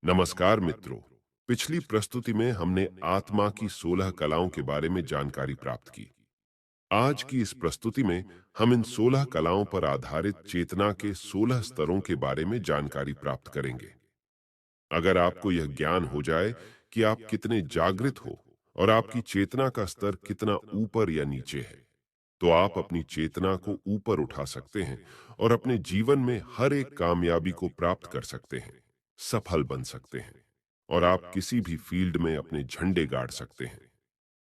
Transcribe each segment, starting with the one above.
नमस्कार मित्रों। पिछली प्रस्तुति में हमने आत्मा की 16 कलाओं के बारे में जानकारी प्राप्त की। आज की इस प्रस्तुति में हम इन 16 कलाओं पर आधारित चेतना के 16 स्तरों के बारे में जानकारी प्राप्त करेंगे। अगर आपको यह ज्ञान हो जाए कि आप कितने जागृत हो और आपकी चेतना का स्तर कितना ऊपर या नीचे है, तो आप अपनी चेतना को ऊपर उठा सकते हैं और अपने जीवन में हर एक कामयाबी को प्राप्त कर सकते हैं, सफल बन सकते हैं और आप किसी भी फील्ड में अपने झंडे गाड़ सकते हैं।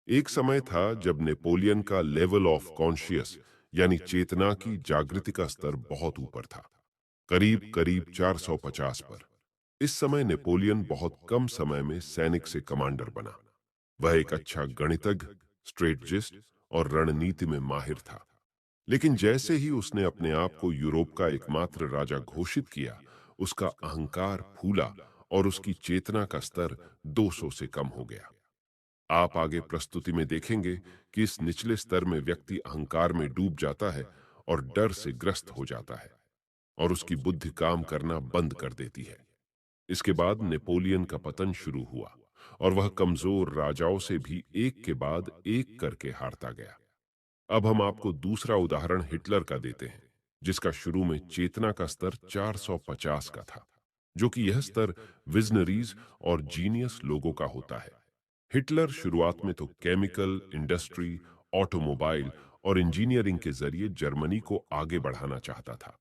एक समय था जब नेपोलियन का लेवल ऑफ कॉन्शियस यानी चेतना की जागृति का स्तर बहुत ऊपर था, करीब करीब 450 पर। इस समय नेपोलियन बहुत कम समय में सैनिक से कमांडर बना। वह एक अच्छा गणितज्ञ, स्ट्रेटजिस्ट और रणनीति में माहिर था। लेकिन जैसे ही उसने अपने आप को यूरोप का एकमात्र राजा घोषित किया, उसका अहंकार फूला और उसकी चेतना का स्तर 200 से कम हो गया। आप आगे प्रस्तुति में देखेंगे कि इस निचले स्तर में व्यक्ति अहंकार में डूब जाता है और डर से ग्रस्त हो जाता है और उसकी बुद्धि काम करना बंद कर देती है। इसके बाद नेपोलियन का पतन शुरू हुआ और वह कमजोर राजाओं से भी एक के बाद एक करके हारता गया। अब हम आपको दूसरा उदाहरण हिटलर का देते हैं, जिसका शुरू में चेतना का स्तर 450 का था, जो कि यह स्तर विजनरीज और जीनियस लोगों का होता है। हिटलर शुरुआत में तो केमिकल इंडस्ट्री, ऑटोमोबाइल और इंजीनियरिंग के जरिए जर्मनी को आगे बढ़ाना चाहता था।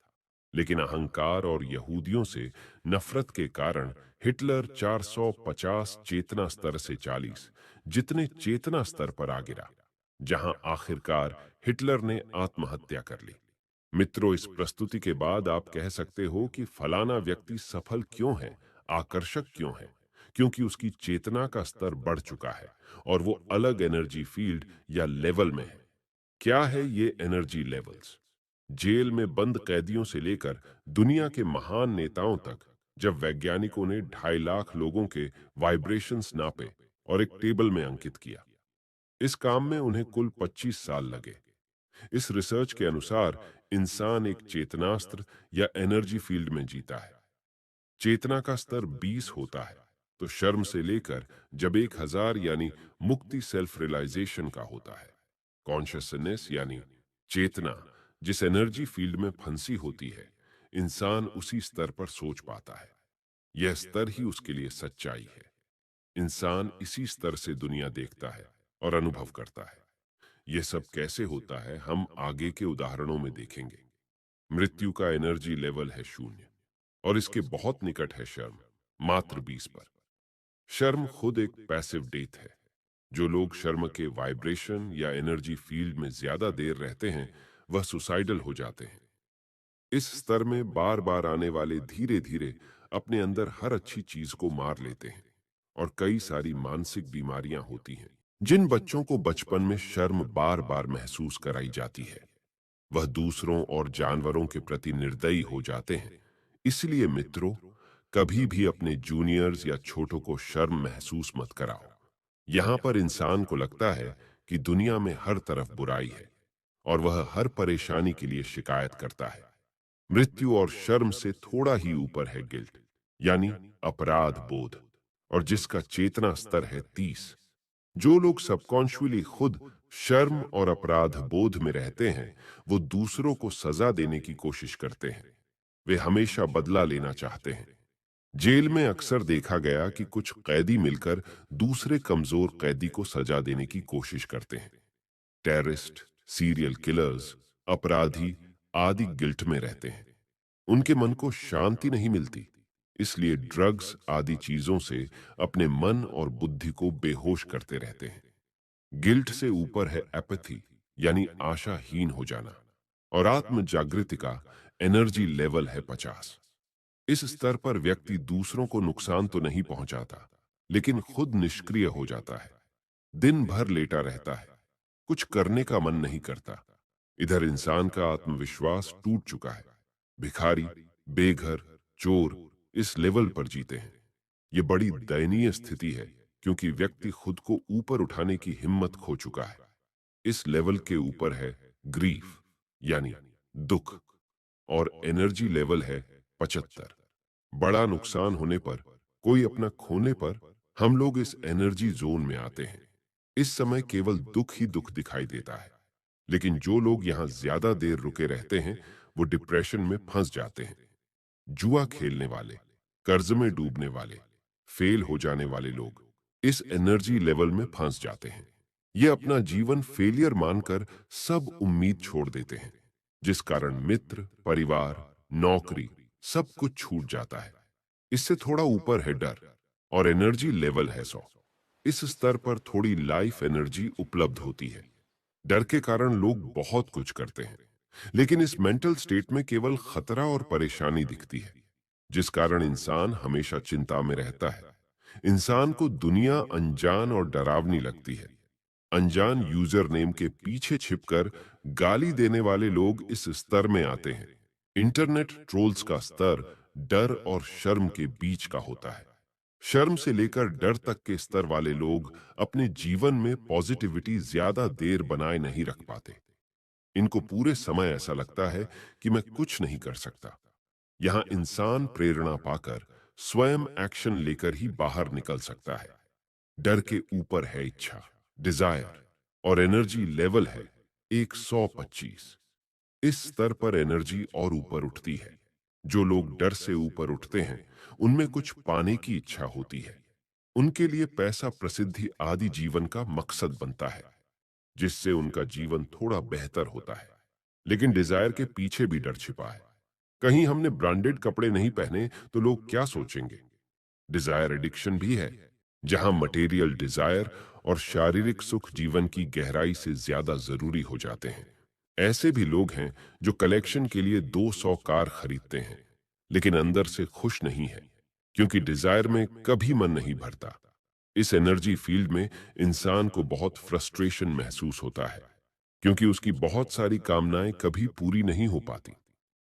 लेकिन अहंकार और यहूदियों से नफरत के कारण हिटलर 450 चेतना स्तर से 40 जितने चेतना स्तर पर आ गिरा, जहां आखिरकार हिटलर ने आत्महत्या कर ली। मित्रों, इस प्रस्तुति के बाद आप कह सकते हो कि फलाना व्यक्ति सफल क्यों है, आकर्षक क्यों है, क्योंकि उसकी चेतना का स्तर बढ़ चुका है और वो अलग एनर्जी फील्ड या लेवल में है। क्या है ये एनर्जी लेवल्स? जेल में बंद कैदियों से लेकर दुनिया के महान नेताओं तक, जब वैज्ञानिकों ने 2.5 लाख लोगों के वाइब्रेशंस नापे और एक टेबल में अंकित किया, इस काम में उन्हें कुल 25 साल लगे। इस रिसर्च के अनुसार इंसान एक चेतनास्त्र या एनर्जी फील्ड में जीता है। चेतना का स्तर 20 होता है तो शर्म से लेकर जब 1000 यानी मुक्ति सेल्फ रियलाइजेशन का होता है। कॉन्शियसनेस यानी चेतना जिस एनर्जी फील्ड में फंसी होती है, इंसान उसी स्तर पर सोच पाता है। यह स्तर ही उसके लिए सच्चाई है। इंसान इसी स्तर से दुनिया देखता है और अनुभव करता है। यह सब कैसे होता है, हम आगे के उदाहरणों में देखेंगे। मृत्यु का एनर्जी लेवल है 0 और इसके बहुत निकट है शर्म, मात्र 20 पर। शर्म खुद एक पैसिव डेथ है। जो लोग शर्म के वाइब्रेशन या एनर्जी फील्ड में ज्यादा देर रहते हैं, वह सुसाइडल हो जाते हैं। इस स्तर में बार बार आने वाले धीरे धीरे अपने अंदर हर अच्छी चीज को मार लेते हैं और कई सारी मानसिक बीमारियां होती हैं। जिन बच्चों को बचपन में शर्म बार बार महसूस कराई जाती है, वह दूसरों और जानवरों के प्रति निर्दयी हो जाते हैं। इसलिए मित्रों, कभी भी अपने जूनियर्स या छोटों को शर्म महसूस मत कराओ। यहाँ पर इंसान को लगता है कि दुनिया में हर तरफ बुराई है और वह हर परेशानी के लिए शिकायत करता है। मृत्यु और शर्म से थोड़ा ही ऊपर है गिल्ट यानी अपराध बोध, और जिसका चेतना स्तर है 30। जो लोग सबकॉन्शियसली खुद शर्म और अपराध बोध में रहते हैं, वो दूसरों को सजा देने की कोशिश करते हैं। वे हमेशा बदला लेना चाहते हैं। जेल में अक्सर देखा गया कि कुछ कैदी मिलकर दूसरे कमजोर कैदी को सजा देने की कोशिश करते हैं। टेररिस्ट, सीरियल किलर्स, अपराधी आदि गिल्ट में रहते हैं। उनके मन को शांति नहीं मिलती, इसलिए ड्रग्स आदि चीजों से अपने मन और बुद्धि को बेहोश करते रहते हैं। गिल्ट से ऊपर है एपैथी यानी आशाहीन हो जाना, और आत्म जागृति का एनर्जी लेवल है 50। इस स्तर पर व्यक्ति दूसरों को नुकसान तो नहीं पहुंचाता, लेकिन खुद निष्क्रिय हो जाता है। दिन भर लेटा रहता है, कुछ करने का मन नहीं करता। इधर इंसान का आत्मविश्वास टूट चुका है। भिखारी, बेघर, चोर इस लेवल पर जीते हैं। ये बड़ी दयनीय स्थिति है, क्योंकि व्यक्ति खुद को ऊपर उठाने की हिम्मत खो चुका है। इस लेवल के ऊपर है ग्रीफ यानी दुख, और एनर्जी लेवल है 75। बड़ा नुकसान होने पर कोई अपना खोने पर हम लोग इस एनर्जी जोन में आते हैं। इस समय केवल दुख ही दुख दिखाई देता है। लेकिन जो लोग यहाँ ज्यादा देर रुके रहते हैं, वो डिप्रेशन में फंस जाते हैं। जुआ खेलने वाले, कर्ज में डूबने वाले, फेल हो जाने वाले लोग इस एनर्जी लेवल में फंस जाते हैं। ये अपना जीवन फेलियर मानकर सब उम्मीद छोड़ देते हैं, जिस कारण मित्र, परिवार, नौकरी सब कुछ छूट जाता है। इससे थोड़ा ऊपर है डर, और एनर्जी लेवल है 100। इस स्तर पर थोड़ी लाइफ एनर्जी उपलब्ध होती है। डर के कारण लोग बहुत कुछ करते हैं, लेकिन इस मेंटल स्टेट में केवल खतरा और परेशानी दिखती है, जिस कारण इंसान हमेशा चिंता में रहता है। इंसान को दुनिया अनजान और डरावनी लगती है। अनजान यूजर नेम के पीछे छिपकर गाली देने वाले लोग इस स्तर में आते हैं। इंटरनेट ट्रोल्स का स्तर डर और शर्म के बीच का होता है। शर्म से लेकर डर तक के स्तर वाले लोग अपने जीवन में पॉजिटिविटी ज्यादा देर बनाए नहीं रख पाते। इनको पूरे समय ऐसा लगता है कि मैं कुछ नहीं कर सकता। यहाँ इंसान प्रेरणा पाकर स्वयं एक्शन लेकर ही बाहर निकल सकता है। डर के ऊपर है इच्छा, डिजायर, और एनर्जी लेवल है 125। इस स्तर पर एनर्जी और ऊपर उठती है। जो लोग डर से ऊपर उठते हैं, उनमें कुछ पाने की इच्छा होती है। उनके लिए पैसा, प्रसिद्धि आदि जीवन का मकसद बनता है, जिससे उनका जीवन थोड़ा बेहतर होता है। लेकिन डिजायर के पीछे भी डर छिपा है। कहीं हमने ब्रांडेड कपड़े नहीं पहने तो लोग क्या सोचेंगे। डिजायर एडिक्शन भी है, जहां मटेरियल डिजायर और शारीरिक सुख जीवन की गहराई से ज्यादा जरूरी हो जाते हैं। ऐसे भी लोग हैं जो कलेक्शन के लिए 200 कार खरीदते हैं, लेकिन अंदर से खुश नहीं है, क्योंकि डिजायर में कभी मन नहीं भरता। इस एनर्जी फील्ड में इंसान को बहुत फ्रस्ट्रेशन महसूस होता है, क्योंकि उसकी बहुत सारी कामनाएं कभी पूरी नहीं हो पाती।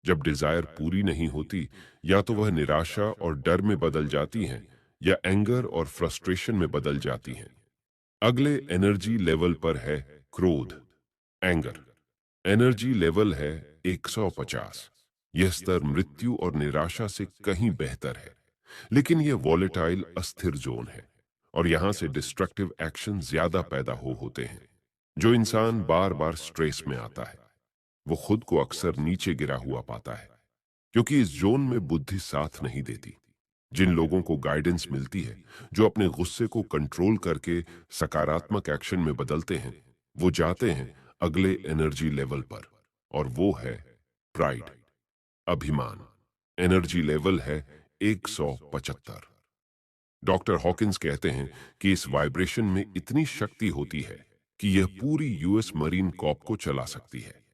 जब डिजायर पूरी नहीं होती, या तो वह निराशा और डर में बदल जाती हैं, या एंगर और फ्रस्ट्रेशन में बदल जाती हैं। अगले एनर्जी लेवल पर है क्रोध, एंगर। एनर्जी लेवल है 150। यह स्तर मृत्यु और निराशा से कहीं बेहतर है, लेकिन यह वॉलेटाइल, अस्थिर जोन है, और यहां से डिस्ट्रक्टिव एक्शन ज्यादा पैदा होते हैं। जो इंसान बार बार स्ट्रेस में आता है, वो खुद को अक्सर नीचे गिरा हुआ पाता है, क्योंकि इस जोन में बुद्धि साथ नहीं देती। जिन लोगों को गाइडेंस मिलती है, जो अपने गुस्से को कंट्रोल करके सकारात्मक एक्शन में बदलते हैं, वो जाते हैं अगले एनर्जी लेवल पर, और वो है प्राइड, अभिमान। एनर्जी लेवल है 175। डॉक्टर हॉकिंस कहते हैं कि इस वाइब्रेशन में इतनी शक्ति होती है कि यह पूरी यूएस मरीन कॉर्प को चला सकती है।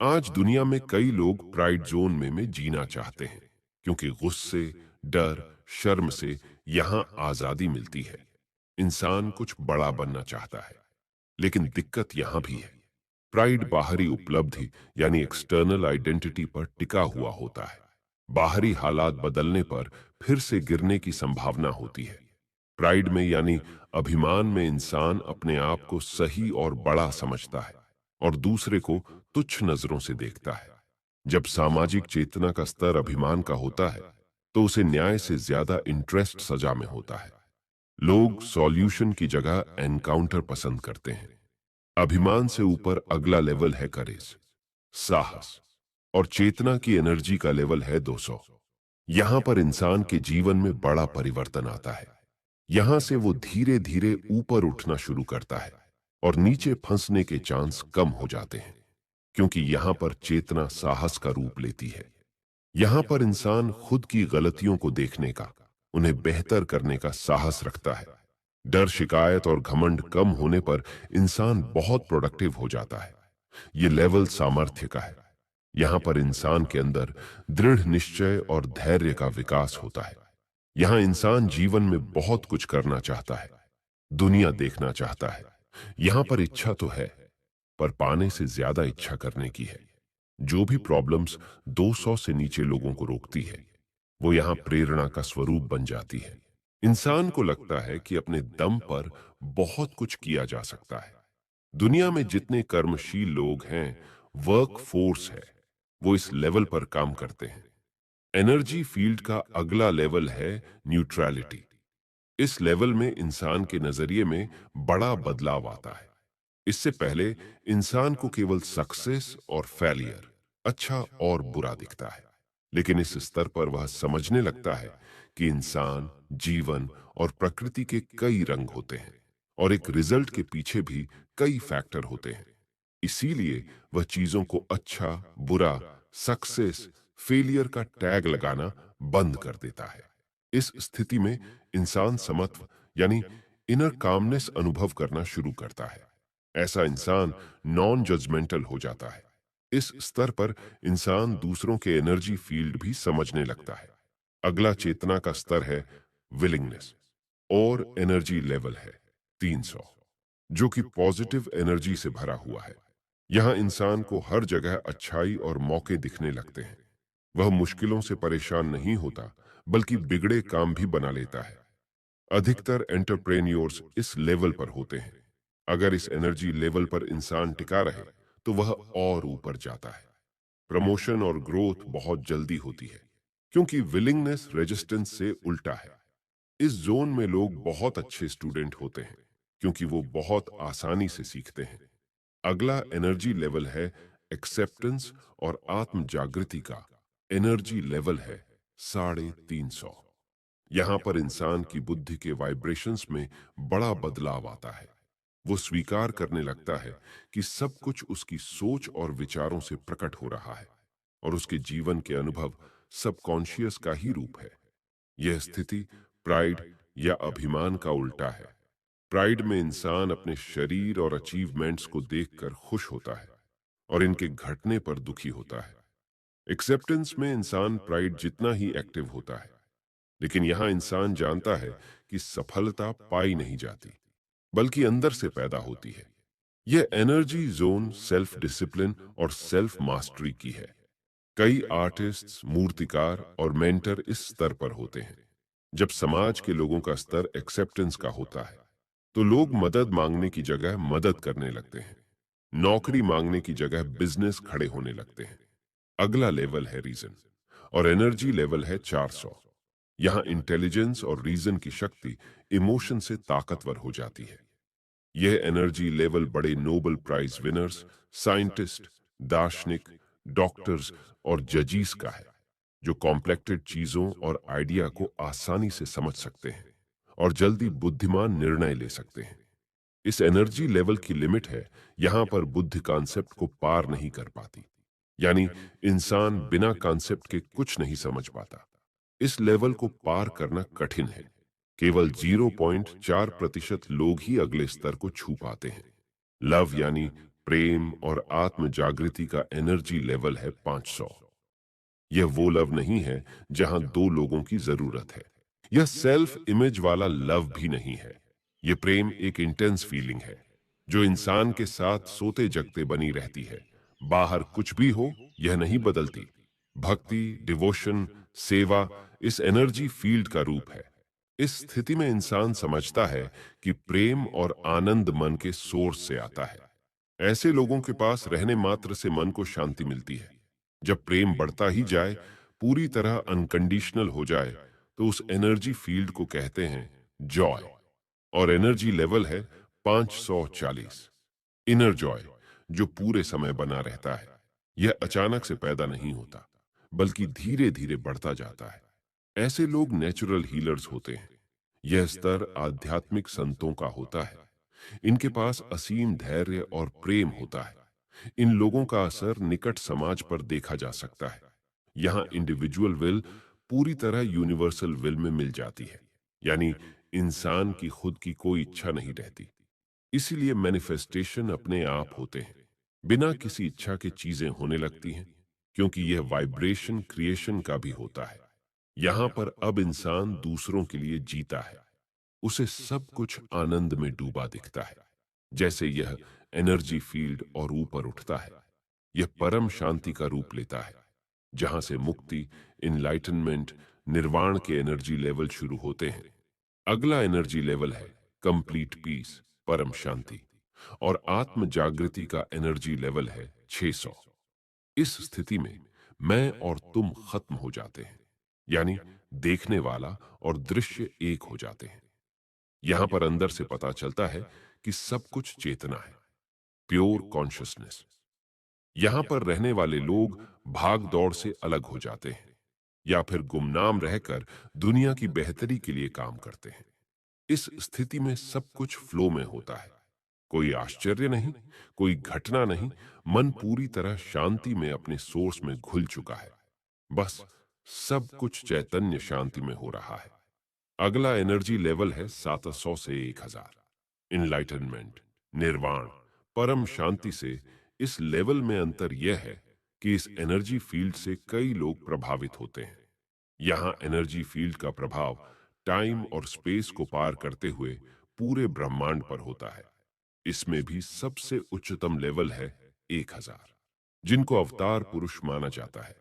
आज दुनिया में कई लोग प्राइड जोन में जीना चाहते हैं, क्योंकि गुस्से, डर, शर्म से यहां आजादी मिलती है। इंसान कुछ बड़ा बनना चाहता है, लेकिन दिक्कत यहां भी है। प्राइड बाहरी उपलब्धि यानी एक्सटर्नल आइडेंटिटी पर टिका हुआ होता है। बाहरी हालात बदलने पर फिर से गिरने की संभावना होती है। प्राइड में यानी अभिमान में इंसान अपने आप को सही और बड़ा समझता है, और दूसरे को तुच्छ नजरों से देखता है। जब सामाजिक चेतना का स्तर अभिमान का होता है, तो उसे न्याय से ज्यादा इंटरेस्ट सजा में होता है। लोग सॉल्यूशन की जगह एनकाउंटर पसंद करते हैं। अभिमान से ऊपर अगला लेवल है करेज, साहस, और चेतना की एनर्जी का लेवल है 200। यहां पर इंसान के जीवन में बड़ा परिवर्तन आता है। यहां से वो धीरे धीरे ऊपर उठना शुरू करता है, और नीचे फंसने के चांस कम हो जाते हैं, क्योंकि यहां पर चेतना साहस का रूप लेती है। यहां पर इंसान खुद की गलतियों को देखने का, उन्हें बेहतर करने का साहस रखता है। डर, शिकायत और घमंड कम होने पर इंसान बहुत प्रोडक्टिव हो जाता है। ये लेवल सामर्थ्य का है। यहाँ पर इंसान के अंदर दृढ़ निश्चय और धैर्य का विकास होता है। यहाँ इंसान जीवन में बहुत कुछ करना चाहता है, दुनिया देखना चाहता है। यहाँ पर इच्छा तो है, पर पाने से ज्यादा इच्छा करने की है। जो भी प्रॉब्लम्स 200 से नीचे लोगों को रोकती है, वो यहाँ प्रेरणा का स्वरूप बन जाती है। इंसान को लगता है कि अपने दम पर बहुत कुछ किया जा सकता है। दुनिया में जितने कर्मशील लोग हैं, वर्क फोर्स है, वो इस लेवल पर काम करते हैं। एनर्जी फील्ड का अगला लेवल है न्यूट्रलिटी। इस लेवल में इंसान के नजरिए में बड़ा बदलाव आता है। इससे पहले इंसान को केवल सक्सेस और फेलियर, अच्छा और बुरा दिखता है। लेकिन इस स्तर पर वह समझने लगता है कि इंसान, जीवन और प्रकृति के कई रंग होते हैं और एक रिजल्ट के पीछे भी कई फैक्टर होते हैं। इसीलिए वह चीजों को अच्छा, बुरा, सक्सेस, फेलियर का टैग लगाना बंद कर देता है। इस स्थिति में इंसान समत्व यानी इनर कामनेस अनुभव करना शुरू करता है। ऐसा इंसान नॉन जजमेंटल हो जाता है। इस स्तर पर इंसान दूसरों के एनर्जी फील्ड भी समझने लगता है। अगला चेतना का स्तर है विलिंगनेस और एनर्जी लेवल है 300, जो कि पॉजिटिव एनर्जी से भरा हुआ है। यहाँ इंसान को हर जगह अच्छाई और मौके दिखने लगते हैं। वह मुश्किलों से परेशान नहीं होता, बल्कि बिगड़े काम भी बना लेता है। अधिकतर एंटरप्रेन्योर्स इस लेवल पर होते हैं। अगर इस एनर्जी लेवल पर इंसान टिका रहे, तो वह और ऊपर जाता है। प्रमोशन और ग्रोथ बहुत जल्दी होती है, क्योंकि विलिंगनेस रेजिस्टेंस से उल्टा है। इस जोन में लोग बहुत अच्छे स्टूडेंट होते हैं, क्योंकि वो बहुत आसानी से सीखते हैं। अगला एनर्जी लेवल है एक्सेप्टेंस और आत्म जागृति का एनर्जी लेवल है 350। यहाँ पर इंसान की बुद्धि के वाइब्रेशंस में बड़ा बदलाव आता है। वो स्वीकार करने लगता है कि सब कुछ उसकी सोच और विचारों से प्रकट हो रहा है और उसके जीवन के अनुभव सबकॉन्शियस का ही रूप है। यह स्थिति प्राइड या अभिमान का उल्टा है। प्राइड में इंसान अपने शरीर और अचीवमेंट्स को देखकर खुश होता है और इनके घटने पर दुखी होता है। एक्सेप्टेंस में इंसान प्राइड जितना ही एक्टिव होता है, लेकिन यहाँ इंसान जानता है कि सफलता पाई नहीं जाती, बल्कि अंदर से पैदा होती है। यह एनर्जी जोन सेल्फ डिसिप्लिन और सेल्फ मास्टरी की है। कई आर्टिस्ट्स, मूर्तिकार और मेंटर इस स्तर पर होते हैं। जब समाज के लोगों का स्तर एक्सेप्टेंस का होता है, तो लोग मदद मांगने की जगह मदद करने लगते हैं। नौकरी मांगने की जगह बिजनेस खड़े होने लगते हैं। अगला लेवल है रीजन और एनर्जी लेवल है 400। यहाँ इंटेलिजेंस और रीजन की शक्ति इमोशन से ताकतवर हो जाती है। यह एनर्जी लेवल बड़े नोबेल प्राइज विनर्स, साइंटिस्ट, दार्शनिक, डॉक्टर्स और जजीज का है, जो कॉम्प्लेक्टेड चीजों और आइडिया को आसानी से समझ सकते हैं और जल्दी बुद्धिमान निर्णय ले सकते हैं। इस एनर्जी लेवल की लिमिट है, यहाँ पर बुद्धि कॉन्सेप्ट को पार नहीं कर पाती। यानी इंसान बिना कॉन्सेप्ट के कुछ नहीं समझ पाता। इस लेवल को पार करना कठिन है। केवल 0.4% लोग ही अगले स्तर को छू पाते हैं। लव यानी प्रेम और आत्म जागृति का एनर्जी लेवल है 500। यह वो लव नहीं है जहां दो लोगों की जरूरत है। यह सेल्फ इमेज वाला लव भी नहीं है। यह प्रेम एक इंटेंस फीलिंग है, जो इंसान के साथ सोते जगते बनी रहती है। बाहर कुछ भी हो, यह नहीं बदलती। भक्ति, डिवोशन, सेवा इस एनर्जी फील्ड का रूप है। इस स्थिति में इंसान समझता है कि प्रेम और आनंद मन के सोर्स से आता है। ऐसे लोगों के पास रहने मात्र से मन को शांति मिलती है। जब प्रेम बढ़ता ही जाए, पूरी तरह अनकंडीशनल हो जाए, तो उस एनर्जी फील्ड को कहते हैं जॉय और एनर्जी लेवल है 540। इनर जॉय, जो पूरे समय बना रहता है। यह अचानक से पैदा नहीं होता, बल्कि धीरे धीरे बढ़ता जाता है। ऐसे लोग नेचुरल हीलर्स होते हैं। यह स्तर आध्यात्मिक संतों का होता है। इनके पास असीम धैर्य और प्रेम होता है। इन लोगों का असर निकट समाज पर देखा जा सकता है। यहाँ इंडिविजुअल विल पूरी तरह यूनिवर्सल विल में मिल जाती है। यानी इंसान की खुद की कोई इच्छा नहीं रहती। इसीलिए मैनिफेस्टेशन अपने आप होते हैं। बिना किसी इच्छा के चीजें होने लगती हैं, क्योंकि यह वाइब्रेशन क्रिएशन का भी होता है। यहाँ पर अब इंसान दूसरों के लिए जीता है। उसे सब कुछ आनंद में डूबा दिखता है। जैसे यह एनर्जी फील्ड और ऊपर उठता है, यह परम शांति का रूप लेता है, जहां से मुक्ति, इनलाइटनमेंट, निर्वाण के एनर्जी लेवल शुरू होते हैं। अगला एनर्जी लेवल है कंप्लीट पीस, परम शांति, और आत्म जागृति का एनर्जी लेवल है 600। इस स्थिति में मैं और तुम खत्म हो जाते हैं। यानी देखने वाला और दृश्य एक हो जाते हैं। यहां पर अंदर से पता चलता है कि सब कुछ चेतना है, प्योर कॉन्शियसनेस। यहां पर रहने वाले लोग भाग दौड़ से अलग हो जाते हैं या फिर गुमनाम रहकर दुनिया की बेहतरी के लिए काम करते हैं। इस स्थिति में सब कुछ फ्लो में होता है, कोई आश्चर्य नहीं, कोई घटना नहीं। मन पूरी तरह शांति में अपने सोर्स में घुल चुका है। बस सब कुछ चैतन्य शांति में हो रहा है। अगला एनर्जी लेवल है 700 से 1000। इनलाइटनमेंट, निर्वाण, परम शांति से। इस लेवल में अंतर यह है कि इस एनर्जी फील्ड से कई लोग प्रभावित होते हैं। यहाँ एनर्जी फील्ड का प्रभाव टाइम और स्पेस को पार करते हुए पूरे ब्रह्मांड पर होता है। इसमें भी सबसे उच्चतम लेवल है 1000, जिनको अवतार पुरुष माना जाता है।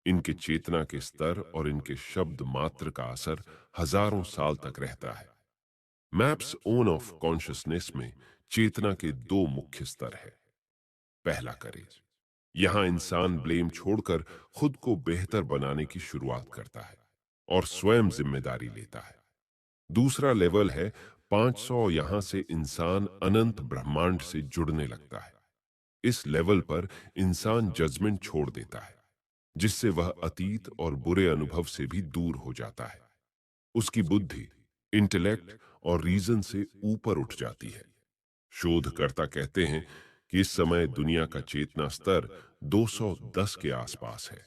इनके चेतना के स्तर और इनके शब्द मात्र का असर हजारों साल तक रहता है। मैप्स ओन ऑफ कॉन्शियसनेस में चेतना के दो मुख्य स्तर है। पहला करेज, यहां इंसान ब्लेम छोड़कर खुद को बेहतर बनाने की शुरुआत करता है और स्वयं जिम्मेदारी लेता है। दूसरा लेवल है 500। यहां से इंसान अनंत ब्रह्मांड से जुड़ने लगता है। इस लेवल पर इंसान जजमेंट छोड़ देता है, जिससे वह अतीत और बुरे अनुभव से भी दूर हो जाता है। उसकी बुद्धि, इंटेलेक्ट और रीजन से ऊपर उठ जाती है। शोधकर्ता कहते हैं कि इस समय दुनिया का चेतना स्तर 210 के आसपास है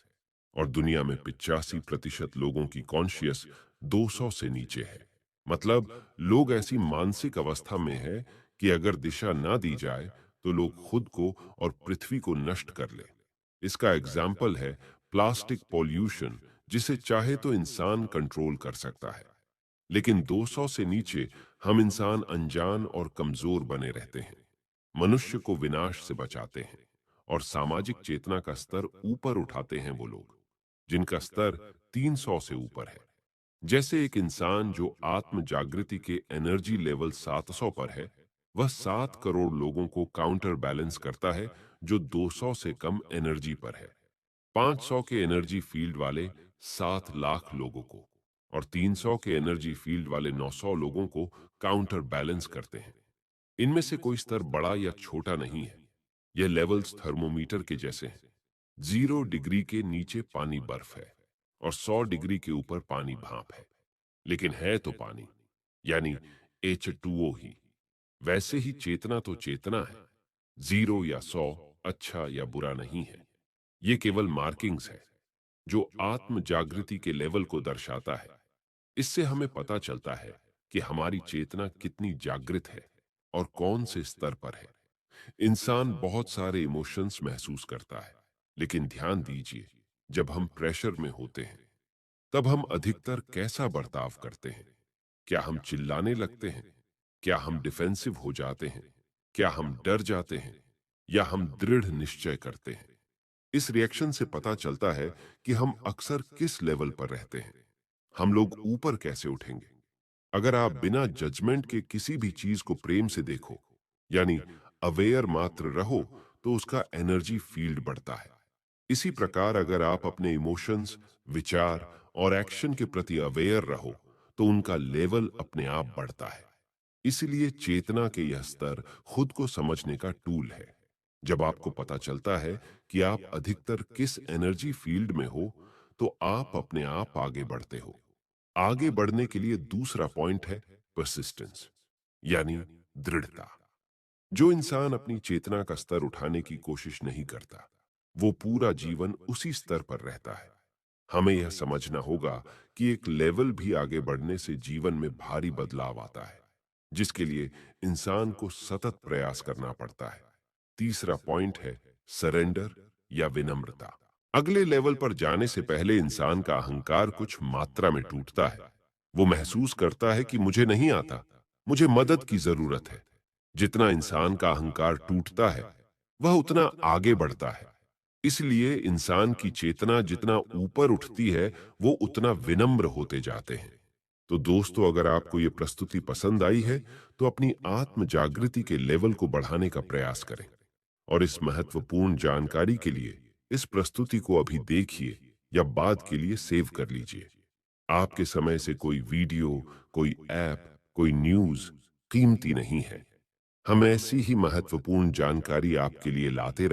और दुनिया में 85% लोगों की कॉन्शियस 200 से नीचे है। मतलब लोग ऐसी मानसिक अवस्था में है कि अगर दिशा ना दी जाए तो लोग खुद को और पृथ्वी को नष्ट कर ले। इसका एग्जाम्पल है प्लास्टिक पॉल्यूशन, जिसे चाहे तो इंसान कंट्रोल कर सकता है, लेकिन 200 से नीचे हम इंसान अनजान और कमजोर बने रहते हैं। मनुष्य को विनाश से बचाते हैं और सामाजिक चेतना का स्तर ऊपर उठाते हैं वो लोग जिनका स्तर 300 से ऊपर है। जैसे एक इंसान जो आत्म जागृति के एनर्जी लेवल 700 पर है, वह 7 करोड़ लोगों को काउंटर बैलेंस करता है जो 200 से कम एनर्जी पर है। 500 के एनर्जी फील्ड वाले 7 लाख लोगों को और 300 के एनर्जी फील्ड वाले 900 लोगों को काउंटर बैलेंस करते हैं। इनमें से कोई स्तर बड़ा या छोटा नहीं है। यह लेवल्स थर्मोमीटर के जैसे हैं। 0 डिग्री के नीचे पानी बर्फ है और 100 डिग्री के ऊपर पानी भाप है, लेकिन है तो पानी, यानी H2O ही। वैसे ही चेतना तो चेतना है। 0 या 100 अच्छा या बुरा नहीं है। ये केवल मार्किंग्स है जो आत्म जागृति के लेवल को दर्शाता है। इससे हमें पता चलता है कि हमारी चेतना कितनी जागृत है और कौन से स्तर पर है। इंसान बहुत सारे इमोशंस महसूस करता है, लेकिन ध्यान दीजिए, जब हम प्रेशर में होते हैं तब हम अधिकतर कैसा बर्ताव करते हैं? क्या हम चिल्लाने लगते हैं? क्या हम डिफेंसिव हो जाते हैं? क्या हम डर जाते हैं या हम दृढ़ निश्चय करते हैं? इस रिएक्शन से पता चलता है कि हम अक्सर किस लेवल पर रहते हैं। हम लोग ऊपर कैसे उठेंगे? अगर आप बिना जजमेंट के किसी भी चीज को प्रेम से देखो, यानी अवेयर मात्र रहो, तो उसका एनर्जी फील्ड बढ़ता है। इसी प्रकार अगर आप अपने इमोशंस, विचार और एक्शन के प्रति अवेयर रहो, तो उनका लेवल अपने आप बढ़ता है। इसलिए चेतना के यह स्तर खुद को समझने का टूल है। जब आपको पता चलता है कि आप अधिकतर किस एनर्जी फील्ड में हो, तो आप अपने आप आगे बढ़ते हो। आगे बढ़ने के लिए दूसरा पॉइंट है परसिस्टेंस, यानी दृढ़ता। जो इंसान अपनी चेतना का स्तर उठाने की कोशिश नहीं करता, वो पूरा जीवन उसी स्तर पर रहता है। हमें यह समझना होगा कि एक लेवल भी आगे बढ़ने से जीवन में भारी बदलाव आता है, जिसके लिए इंसान को सतत प्रयास करना पड़ता है। तीसरा पॉइंट है सरेंडर या विनम्रता। अगले लेवल पर जाने से पहले इंसान का अहंकार कुछ मात्रा में टूटता है। वो महसूस करता है कि मुझे नहीं आता, मुझे मदद की जरूरत है। जितना इंसान का अहंकार टूटता है, वह उतना आगे बढ़ता है। इसलिए इंसान की चेतना जितना ऊपर उठती है, वो उतना विनम्र होते जाते हैं। तो दोस्तों, अगर आपको ये प्रस्तुति पसंद आई है, तो अपनी आत्म जागृति के लेवल को बढ़ाने का प्रयास करें। और इस महत्वपूर्ण जानकारी के लिए इस प्रस्तुति को अभी देखिए या बाद के लिए सेव कर लीजिए। आपके समय से कोई वीडियो, कोई ऐप, कोई न्यूज़ कीमती नहीं है। हम ऐसी ही महत्वपूर्ण जानकारी आपके लिए लाते